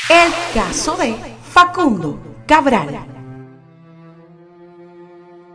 El caso de Facundo Cabral.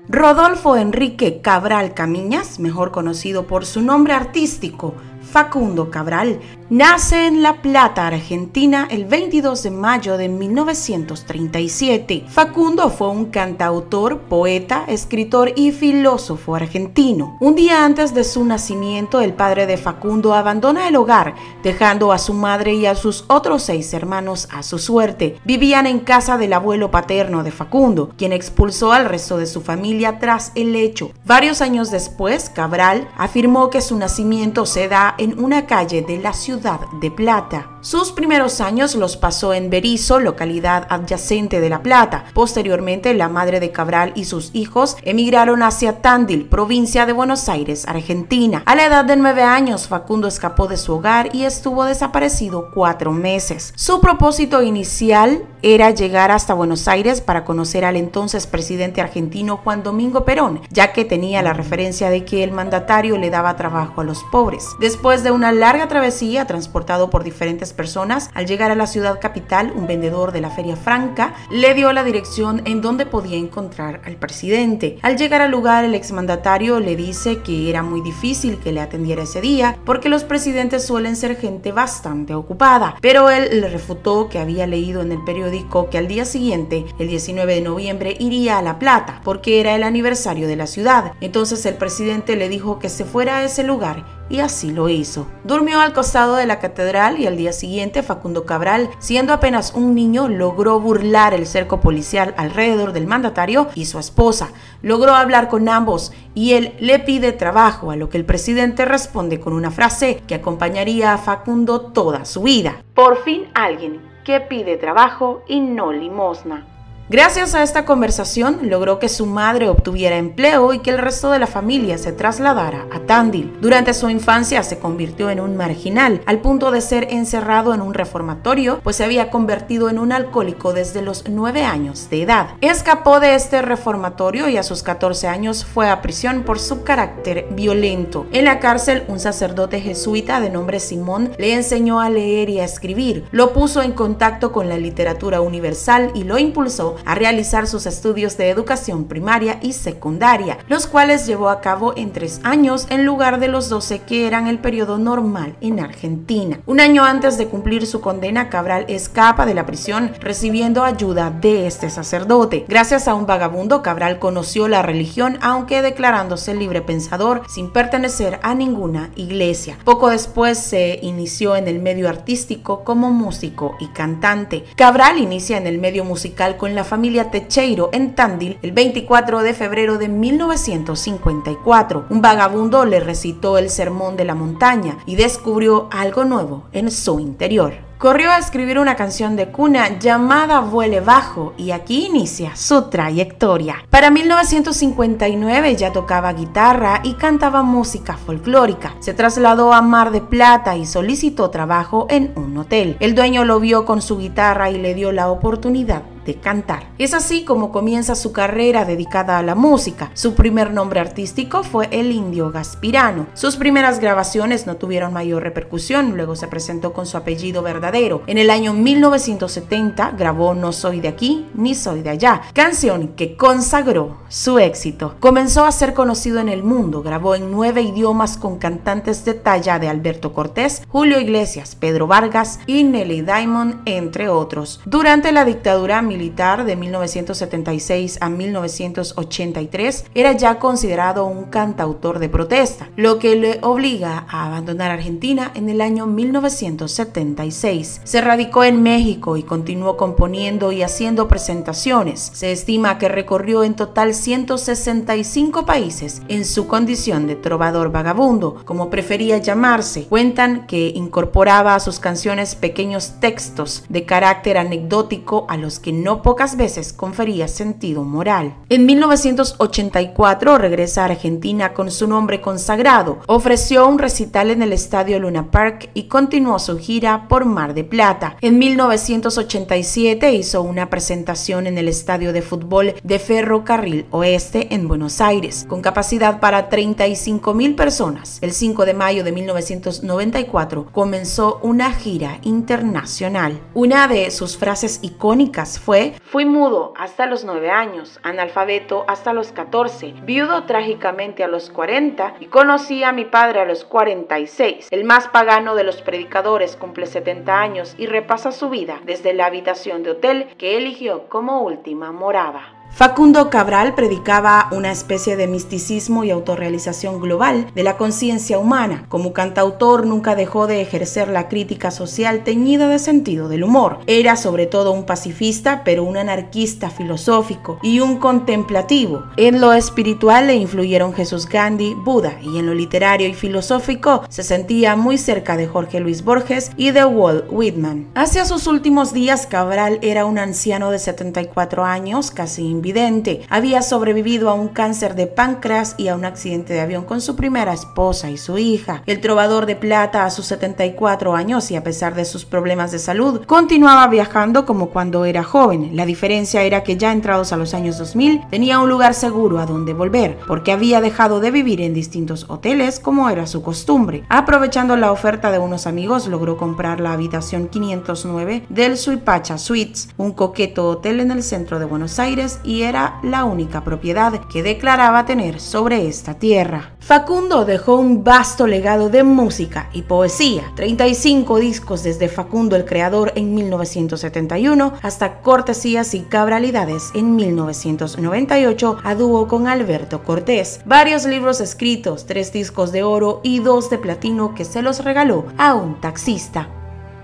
Rodolfo Enrique Cabral Camiñas, mejor conocido por su nombre artístico Facundo Cabral, nace en La Plata, Argentina, el 22 de mayo de 1937. Facundo fue un cantautor, poeta, escritor y filósofo argentino. Un día antes de su nacimiento, el padre de Facundo abandona el hogar, dejando a su madre y a sus otros 6 hermanos a su suerte. Vivían en casa del abuelo paterno de Facundo, quien expulsó al resto de su familia tras el hecho. Varios años después, Cabral afirmó que su nacimiento se da en una calle de la ciudad de Plata. Sus primeros años los pasó en Berisso, localidad adyacente de La Plata. Posteriormente, la madre de Cabral y sus hijos emigraron hacia Tandil, provincia de Buenos Aires, Argentina. A la edad de 9 años, Facundo escapó de su hogar y estuvo desaparecido 4 meses. Su propósito inicial era llegar hasta Buenos Aires para conocer al entonces presidente argentino Juan Domingo Perón, ya que tenía la referencia de que el mandatario le daba trabajo a los pobres. Después de una larga travesía, transportado por diferentes personas, al llegar a la ciudad capital, un vendedor de la Feria Franca le dio la dirección en donde podía encontrar al presidente. Al llegar al lugar, el exmandatario le dice que era muy difícil que le atendiera ese día porque los presidentes suelen ser gente bastante ocupada, pero él le refutó que había leído en el periódico que al día siguiente, el 19 de noviembre, iría a La Plata porque era el aniversario de la ciudad. Entonces el presidente le dijo que se fuera a ese lugar y así lo hizo. Durmió al costado de la catedral y al día siguiente Facundo Cabral, siendo apenas un niño, logró burlar el cerco policial alrededor del mandatario y su esposa. Logró hablar con ambos y él le pide trabajo, a lo que el presidente responde con una frase que acompañaría a Facundo toda su vida: por fin alguien que pide trabajo y no limosna. Gracias a esta conversación logró que su madre obtuviera empleo y que el resto de la familia se trasladara a Tandil. Durante su infancia se convirtió en un marginal, al punto de ser encerrado en un reformatorio, pues se había convertido en un alcohólico desde los 9 años de edad. Escapó de este reformatorio y a sus 14 años fue a prisión por su carácter violento. En la cárcel, un sacerdote jesuita de nombre Simón le enseñó a leer y a escribir, lo puso en contacto con la literatura universal y lo impulsó a realizar sus estudios de educación primaria y secundaria, los cuales llevó a cabo en 3 años en lugar de los 12 que eran el periodo normal en Argentina. Un año antes de cumplir su condena, Cabral escapa de la prisión recibiendo ayuda de este sacerdote. Gracias a un vagabundo, Cabral conoció la religión, aunque declarándose libre pensador sin pertenecer a ninguna iglesia. Poco después se inició en el medio artístico como músico y cantante. Cabral inicia en el medio musical con la familia Techeiro en Tandil el 24 de febrero de 1954. Un vagabundo le recitó el Sermón de la Montaña y descubrió algo nuevo en su interior. Corrió a escribir una canción de cuna llamada Vuele Bajo y aquí inicia su trayectoria. Para 1959 ya tocaba guitarra y cantaba música folclórica. Se trasladó a Mar de Plata y solicitó trabajo en un hotel. El dueño lo vio con su guitarra y le dio la oportunidad de cantar. Es así como comienza su carrera dedicada a la música. Su primer nombre artístico fue El Indio Gaspirano. Sus primeras grabaciones no tuvieron mayor repercusión, luego se presentó con su apellido verdadero. En el año 1970 grabó No Soy de Aquí ni Soy de Allá, canción que consagró su éxito. Comenzó a ser conocido en el mundo, grabó en 9 idiomas con cantantes de talla de Alberto Cortés, Julio Iglesias, Pedro Vargas y Nelly Diamond, entre otros. Durante la dictadura militar de 1976 a 1983 era ya considerado un cantautor de protesta, lo que le obliga a abandonar Argentina en el año 1976. Se radicó en México y continuó componiendo y haciendo presentaciones. Se estima que recorrió en total 165 países en su condición de trovador vagabundo, como prefería llamarse. Cuentan que incorporaba a sus canciones pequeños textos de carácter anecdótico a los que no pocas veces confería sentido moral. En 1984 regresa a Argentina con su nombre consagrado, ofreció un recital en el estadio Luna Park y continuó su gira por Mar de Plata. En 1987 hizo una presentación en el estadio de fútbol de Ferrocarril Oeste en Buenos Aires, con capacidad para 35.000 personas. El 5 de mayo de 1994 comenzó una gira internacional. Una de sus frases icónicas fue: "Fui mudo hasta los 9 años, analfabeto hasta los 14, viudo trágicamente a los 40 y conocí a mi padre a los 46. El más pagano de los predicadores cumple 70 años y repasa su vida desde la habitación de hotel que eligió como última morada". Facundo Cabral predicaba una especie de misticismo y autorrealización global de la conciencia humana. Como cantautor nunca dejó de ejercer la crítica social teñida de sentido del humor. Era sobre todo un pacifista, pero un anarquista filosófico y un contemplativo. En lo espiritual le influyeron Jesús Gandhi, Buda, y en lo literario y filosófico se sentía muy cerca de Jorge Luis Borges y de Walt Whitman. Hacia sus últimos días, Cabral era un anciano de 74 años, casi invidente. Había sobrevivido a un cáncer de páncreas y a un accidente de avión con su primera esposa y su hija. El trovador de plata, a sus 74 años y a pesar de sus problemas de salud, continuaba viajando como cuando era joven. La diferencia era que ya entrados a los años 2000 tenía un lugar seguro a donde volver, porque había dejado de vivir en distintos hoteles como era su costumbre. Aprovechando la oferta de unos amigos, logró comprar la habitación 509 del Suipacha Suites, un coqueto hotel en el centro de Buenos Aires, y era la única propiedad que declaraba tener sobre esta tierra. Facundo dejó un vasto legado de música y poesía, 35 discos desde Facundo el Creador en 1971 hasta Cortesías y Cabralidades en 1998 a dúo con Alberto Cortés, varios libros escritos, 3 discos de oro y 2 de platino que se los regaló a un taxista.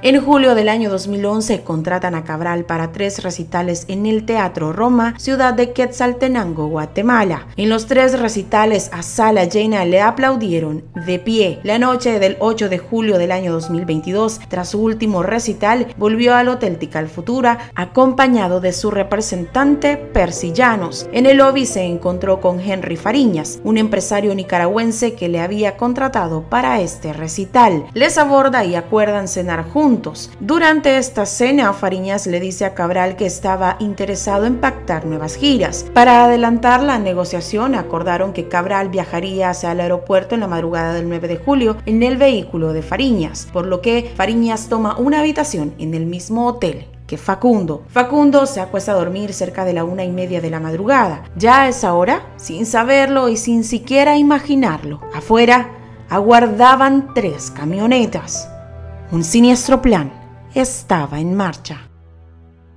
En julio del año 2011 contratan a Cabral para 3 recitales en el Teatro Roma, ciudad de Quetzaltenango, Guatemala. En los 3 recitales a sala llena le aplaudieron de pie. La noche del 8 de julio del año 2022, tras su último recital, volvió al Hotel Tikal Futura acompañado de su representante Percy Llanos. En el lobby se encontró con Henry Fariñas, un empresario nicaragüense que le había contratado para este recital. Les aborda y acuerdan cenar juntos. Durante esta cena, Fariñas le dice a Cabral que estaba interesado en pactar nuevas giras. Para adelantar la negociación, acordaron que Cabral viajaría hacia el aeropuerto en la madrugada del 9 de julio en el vehículo de Fariñas, por lo que Fariñas toma una habitación en el mismo hotel que Facundo. Facundo se acuesta a dormir cerca de la 1:30 de la madrugada. Ya a esa hora, sin saberlo y sin siquiera imaginarlo, afuera aguardaban 3 camionetas. Un siniestro plan estaba en marcha.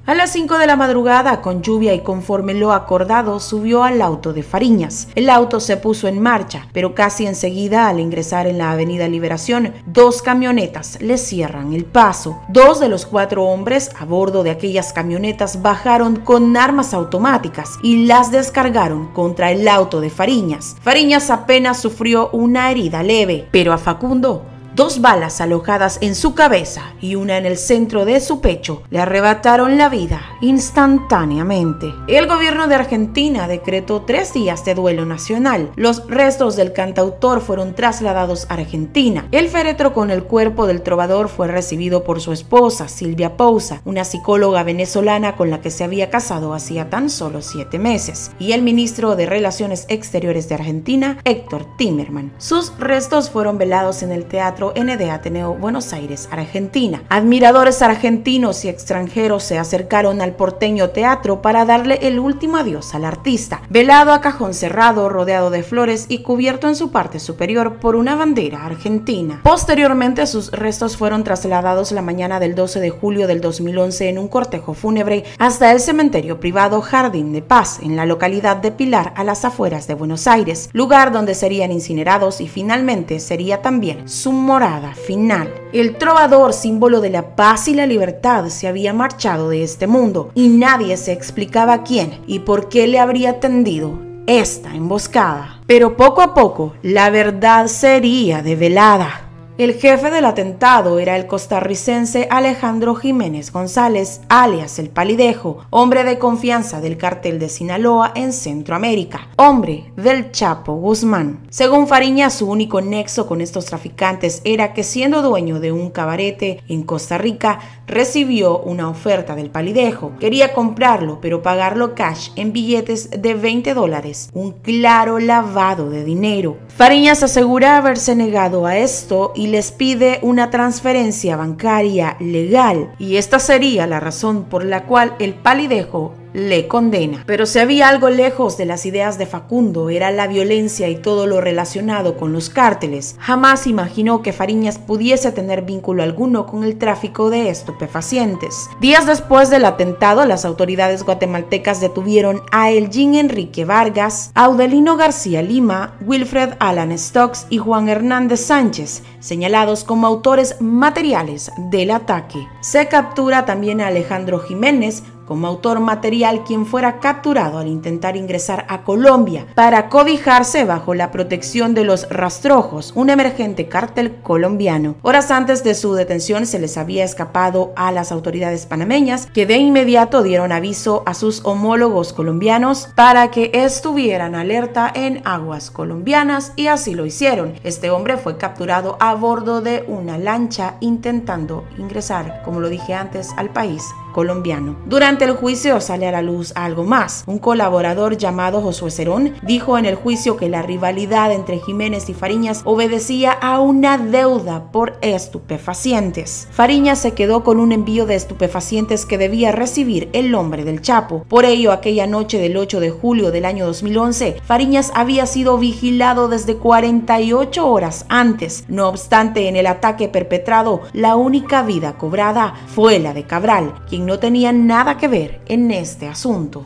A las 5 de la madrugada, con lluvia y conforme lo acordado, subió al auto de Fariñas. El auto se puso en marcha, pero casi enseguida, al ingresar en la avenida Liberación, 2 camionetas le cierran el paso. 2 de los 4 hombres a bordo de aquellas camionetas bajaron con armas automáticas y las descargaron contra el auto de Fariñas. Fariñas apenas sufrió una herida leve, pero a Facundo 2 balas alojadas en su cabeza y una en el centro de su pecho le arrebataron la vida instantáneamente. El gobierno de Argentina decretó 3 días de duelo nacional. Los restos del cantautor fueron trasladados a Argentina. El féretro con el cuerpo del trovador fue recibido por su esposa, Silvia Pousa, una psicóloga venezolana con la que se había casado hacía tan solo 7 meses, y el ministro de Relaciones Exteriores de Argentina, Héctor Timerman. Sus restos fueron velados en el Teatro ND Ateneo, Buenos Aires, Argentina. Admiradores argentinos y extranjeros se acercaron al porteño teatro para darle el último adiós al artista, velado a cajón cerrado, rodeado de flores y cubierto en su parte superior por una bandera argentina. Posteriormente, sus restos fueron trasladados la mañana del 12 de julio del 2011 en un cortejo fúnebre hasta el cementerio privado Jardín de Paz, en la localidad de Pilar, a las afueras de Buenos Aires, lugar donde serían incinerados y finalmente sería también su morada final. El trovador, símbolo de la paz y la libertad, se había marchado de este mundo y nadie se explicaba quién y por qué le habría tendido esta emboscada. Pero poco a poco la verdad sería develada. El jefe del atentado era el costarricense Alejandro Jiménez González, alias El Palidejo, hombre de confianza del cártel de Sinaloa en Centroamérica, hombre del Chapo Guzmán. Según Fariñas, su único nexo con estos traficantes era que, siendo dueño de un cabarete en Costa Rica, recibió una oferta del Palidejo. Quería comprarlo, pero pagarlo cash en billetes de $20, un claro lavado de dinero. Fariñas asegura haberse negado a esto y les pide una transferencia bancaria legal, y esta sería la razón por la cual el Palidejo le condena. Pero si había algo lejos de las ideas de Facundo, era la violencia y todo lo relacionado con los cárteles. Jamás imaginó que Fariñas pudiese tener vínculo alguno con el tráfico de estupefacientes. Días después del atentado, las autoridades guatemaltecas detuvieron a Elgin Enrique Vargas, Audelino García Lima, Wilfred Alan Stokes y Juan Hernández Sánchez, señalados como autores materiales del ataque. Se captura también a Alejandro Jiménez como autor material, quien fuera capturado al intentar ingresar a Colombia para cobijarse bajo la protección de los Rastrojos, un emergente cártel colombiano. Horas antes de su detención se les había escapado a las autoridades panameñas, que de inmediato dieron aviso a sus homólogos colombianos para que estuvieran alerta en aguas colombianas, y así lo hicieron. Este hombre fue capturado a bordo de una lancha intentando ingresar, como lo dije antes, al país colombiano. Durante el juicio sale a la luz algo más. Un colaborador llamado Josué Cerón dijo en el juicio que la rivalidad entre Jiménez y Fariñas obedecía a una deuda por estupefacientes. Fariñas se quedó con un envío de estupefacientes que debía recibir el hombre del Chapo. Por ello, aquella noche del 8 de julio del año 2011, Fariñas había sido vigilado desde 48 horas antes. No obstante, en el ataque perpetrado, la única vida cobrada fue la de Cabral, quien no tenía nada que ver en este asunto.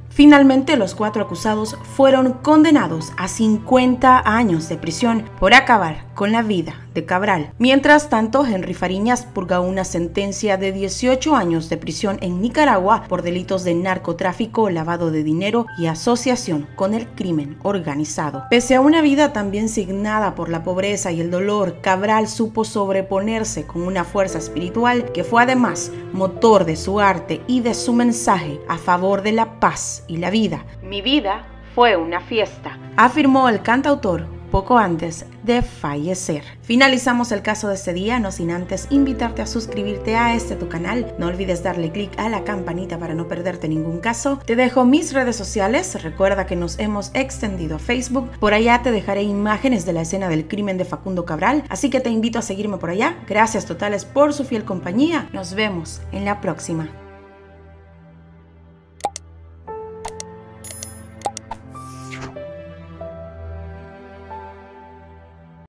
Finalmente, los 4 acusados fueron condenados a 50 años de prisión por acabar con la vida de Cabral. Mientras tanto, Henry Fariñas purga una sentencia de 18 años de prisión en Nicaragua por delitos de narcotráfico, lavado de dinero y asociación con el crimen organizado. Pese a una vida también signada por la pobreza y el dolor, Cabral supo sobreponerse con una fuerza espiritual que fue además motor de su arte y de su mensaje a favor de la paz y la vida. Mi vida fue una fiesta, afirmó el cantautor poco antes de fallecer. Finalizamos el caso de este día, no sin antes invitarte a suscribirte a tu canal. No olvides darle clic a la campanita para no perderte ningún caso. Te dejo mis redes sociales, recuerda que nos hemos extendido a Facebook, por allá te dejaré imágenes de la escena del crimen de Facundo Cabral, así que te invito a seguirme por allá. Gracias totales por su fiel compañía, nos vemos en la próxima.